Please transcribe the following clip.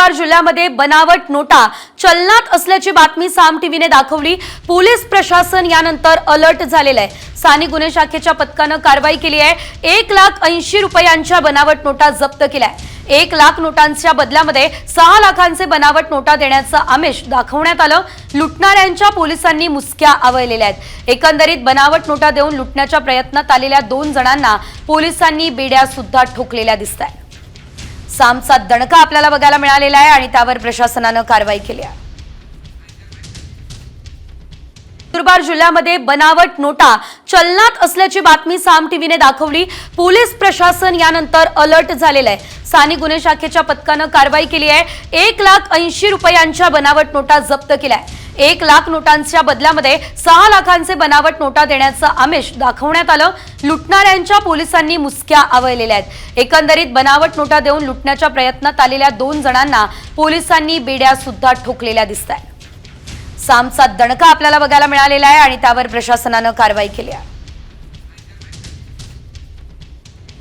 नंदुरबार जिल्ह्यामध्ये बनावट नोटा चलनात असल्याची बातमी साम टीव्हीने दाखवली। पोलीस प्रशासन यानंतर अलर्ट झालेलं आहे। स्थानिक गुन्हे शाखेच्या पथकानं कारवाई केली आहे। 1,80,000 रुपयांच्या बनावट नोटा जप्त केल्या आहेत। 1 लाख नोटांच्या बदल्यामध्ये 6 लाखांचे बनावट नोटा देण्याचं आमिष दाखवण्यात आलं। लुटणाऱ्यांच्या पोलिसांनी मुसक्या आवळलेल्या आहेत। एकंदरीत बनावट नोटा देऊन लुटण्याच्या प्रयत्नात आलेल्या 2 जणांना पोलिसांनी बेड्या सुद्धा ठोकलेल्या दिसतायत। सामचा दणका आपल्याला बघायला मिळालेला आहे आणि त्यावर प्रशासनानं कारवाई केली आहे। नंदुरबार जिल्ह्यामध्ये बनावट नोटा चलनात असल्याची बातमी साम टीव्हीने दाखवली। पोलीस प्रशासन यानंतर अलर्ट झालेलं आहे। स्थानिक गुन्हे शाखेच्या पथकानं कारवाई केली आहे। 1,80,000 रुपयांच्या बनावट नोटा जप्त केल्या आहेत। 1 लाख नोटांच्या बदल्यामध्ये 6 लाखांचे बनावट नोटा देण्याचं आमिष दाखवण्यात आलं। लुटणाऱ्यांच्या पोलिसांनी मुसक्या आवळलेल्या आहेत। एकंदरीत बनावट नोटा देऊन लुटण्याच्या प्रयत्नात आलेल्या 2 जणांना पोलिसांनी बेड्या सुद्धा ठोकलेल्या दिसतायत। सामचा दणका आपल्याला बघायला मिळालेला आहे आणि त्यावर प्रशासनानं कारवाई केली आहे।